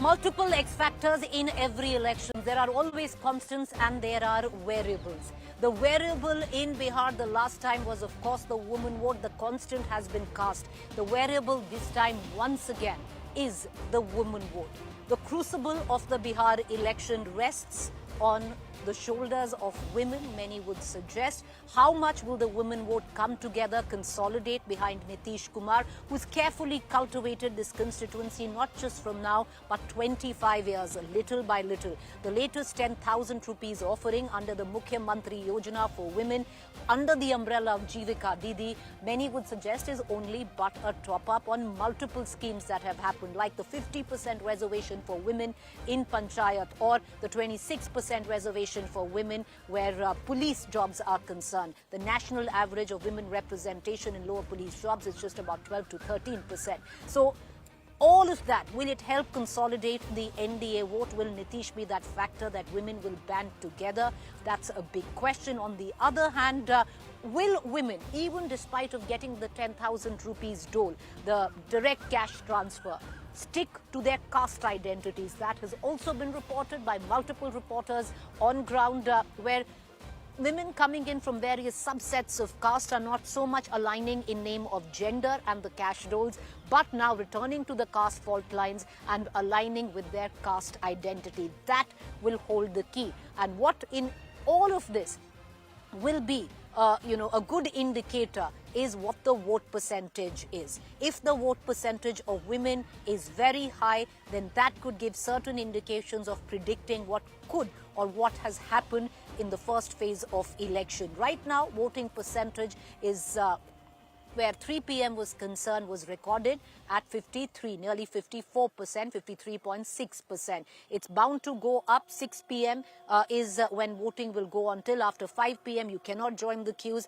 Multiple X factors in every election. There are always constants and there are variables. The variable in Bihar the last time was, of course, the woman vote. The constant has been cast. The variable this time, once again, is the woman vote. The crucible of the Bihar election rests on the shoulders of women, many would suggest. How much will the women vote come together, consolidate behind Nitish Kumar, who's carefully cultivated this constituency, not just from now, but 25 years, little by little. The latest 10,000 rupees offering under the Mukhyamantri Yojana for women, under the umbrella of Jivika Didi, many would suggest is only but a top-up on multiple schemes that have happened, like the 50% reservation for women in Panchayat or the 26% reservation for women where police jobs are concerned. The national average of women representation in lower police jobs is just about 12 to 13%. So all of that, will it help consolidate the NDA vote? Will Nitish be that factor that women will band together? That's a big question. On the other hand, will women, even despite of getting the 10,000 rupees dole, the direct cash transfer, stick to their caste identities? That has also been reported by multiple reporters on ground, where women coming in from various subsets of caste are not so much aligning in name of gender and the cash doles, but now returning to the caste fault lines and aligning with their caste identity. That will hold the key. And what in all of this will be a good indicator is what the vote percentage is. If the vote percentage of women is very high, then that could give certain indications of predicting what could or what has happened in the first phase of election. Right now, voting percentage is where 3 p.m. was concerned was recorded at 53, nearly 54%, 53.6%. It's bound to go up. 6 p.m. Is when voting will go until after 5 p.m. You cannot join the queues.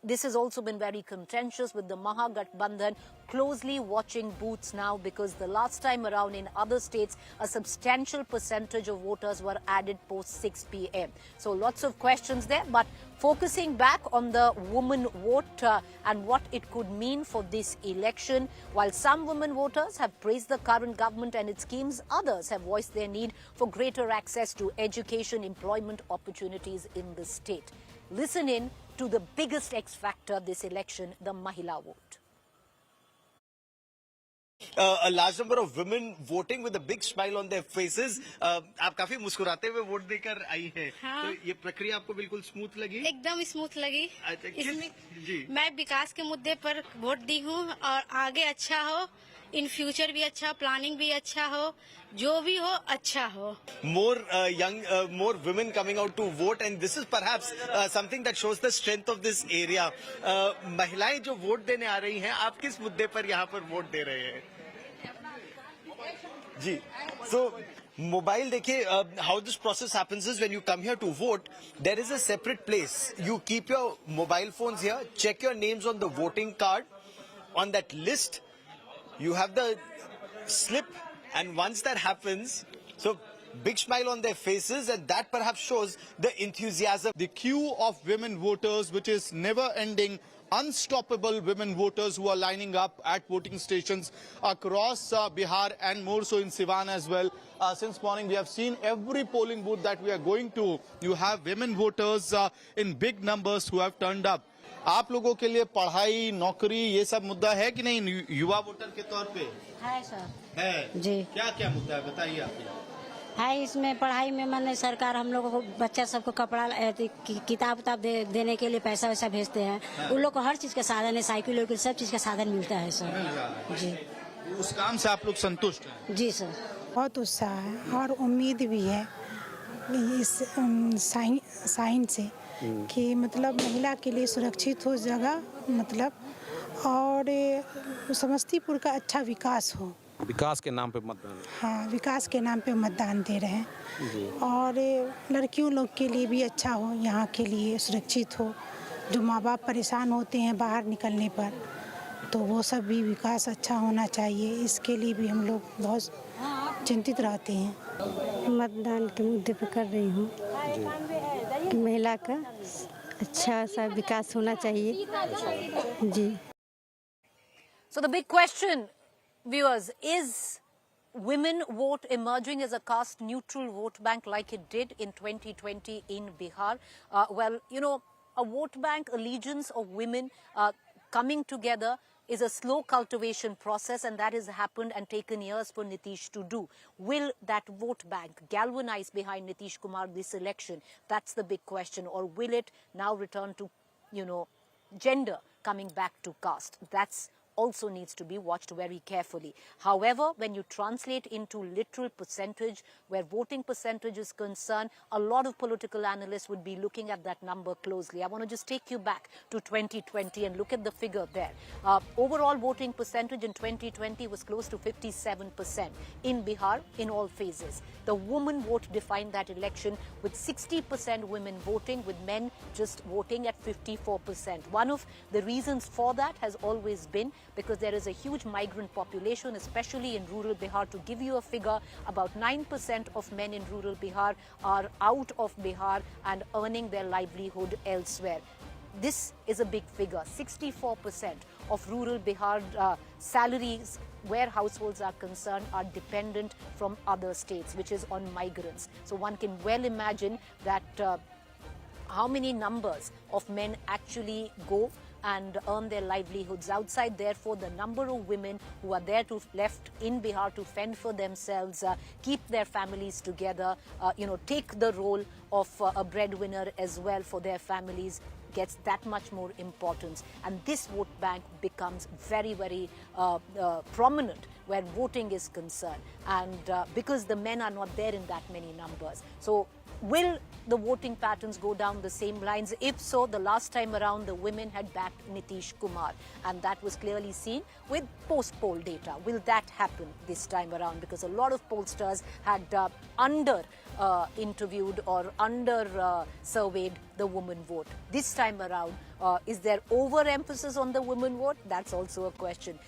This has also been very contentious with the Mahagathbandhan closely watching booths now, because the last time around in other states, a substantial percentage of voters were added post 6 p.m. So lots of questions there, but focusing back on the woman vote and what it could mean for this election. While some women voters have praised the current government and its schemes, others have voiced their need for greater access to education, employment opportunities in the state. Listen in to the biggest X factor this election, the Mahila vote. A large number of women voting with a big smile on their faces. आप काफी मुस्कुराते हुए vote देकर आई हैं। हाँ। तो ये प्रक्रिया आपको बिल्कुल स्मूथ लगी? एकदम स्मूथ लगी। इसमें जी। मैं विकास के मुद्दे पर वोट दी हूँ और आगे अच्छा हो, इन फ्यूचर भी अच्छा, प्लानिंग भी अच्छा हो, जो भी हो अच्छा हो। More women coming out to vote, and this is perhaps something that shows the strength of this area. महिलाएं जो वोट देने आ रही हैं, आप किस मुद्दे पर यहाँ पर वोट दे रहे हैं? जी, so mobile देखिए, how this process happens is when you come here to vote, there is a separate place. You keep your mobile phones here, check your names on the voting card. On that list, you have the slip, and once that happens, so big smile on their faces, and that perhaps shows the enthusiasm. The queue of women voters, which is never ending, unstoppable women voters who are lining up at voting stations across Bihar and more so in Siwan as well. Since morning we have seen every polling booth that we are going to, you have women voters in big numbers who have turned up. आप लोगों के लिए पढ़ाई, नौकरी, ये सब मुद्दा है कि नहीं युवा वोटर के तौर पे? है सर। है जी। क्या क्या मुद्दा है बताइए आप? है इसमें पढ़ाई में मैंने सरकार हम लोगों को बच्चा सबको कपड़ा किताब देने के लिए पैसा वैसा भेजते हैं। हाँ। उन लोग को हर चीज का साधन है, साइकिल वाइकिल सब चीज का साधन मिलता है सर। जी। उस काम से आप लोग संतुष्ट हैं? जी सर। बहुत उत्साह है और उम्मीद भी है इस साइन से कि मतलब महिला के लिए सुरक्षित हो जगह, मतलब और समस्तीपुर का अच्छा विकास हो। विकास के नाम पे मतदान? हाँ, विकास के नाम पे मतदान दे रहे हैं। और लड़कियों लोग के लिए भी अच्छा हो, यहाँ के लिए सुरक्षित हो। जो माँ बाप परेशान होते हैं बाहर निकलने पर, तो वो सब भी विकास अच्छा होना चाहिए। इसके लिए भी हम लोग बहुत चिंतित रहते हैं। मतदान के मुद्दे पर कर रही हूँ कि महिला का अच्छा सा विकास होना चाहिए। जी। So the big question, viewers, is women vote emerging as a caste-neutral vote bank like it did in 2020 in Bihar. Well, you know, a vote bank allegiance of women coming together is a slow cultivation process, and that has happened and taken years for Nitish to do. Will that vote bank galvanize behind Nitish Kumar this election? That's the big question. Or will it now return to, you know, gender coming back to caste? That's also needs to be watched very carefully. However, when you translate into literal percentage, where voting percentage is concerned, a lot of political analysts would be looking at that number closely. I want to just take you back to 2020 and look at the figure there. Overall voting percentage in 2020 was close to 57% in Bihar in all phases. The woman vote defined that election with 60% women voting, with men just voting at 54%. One of the reasons for that has always been because there is a huge migrant population, especially in rural Bihar. To give you a figure, about 9% of men in rural Bihar are out of Bihar and earning their livelihood elsewhere. This is a big figure. 64% of rural Bihar salaries where households are concerned are dependent from other states, which is on migrants. So one can well imagine that how many numbers of men actually go and earn their livelihoods outside. Therefore, the number of women who are there to left in Bihar to fend for themselves, keep their families together, take the role of a breadwinner as well for their families, gets that much more importance. And this vote bank becomes very, very prominent where voting is concerned, and because the men are not there in that many numbers. So will the voting patterns go down the same lines? If so, the last time around, the women had backed Nitish Kumar, and that was clearly seen with post-poll data. Will that happen this time around? Because a lot of pollsters had interviewed or surveyed the woman vote. This time around, is there overemphasis on the women vote? That's also a question.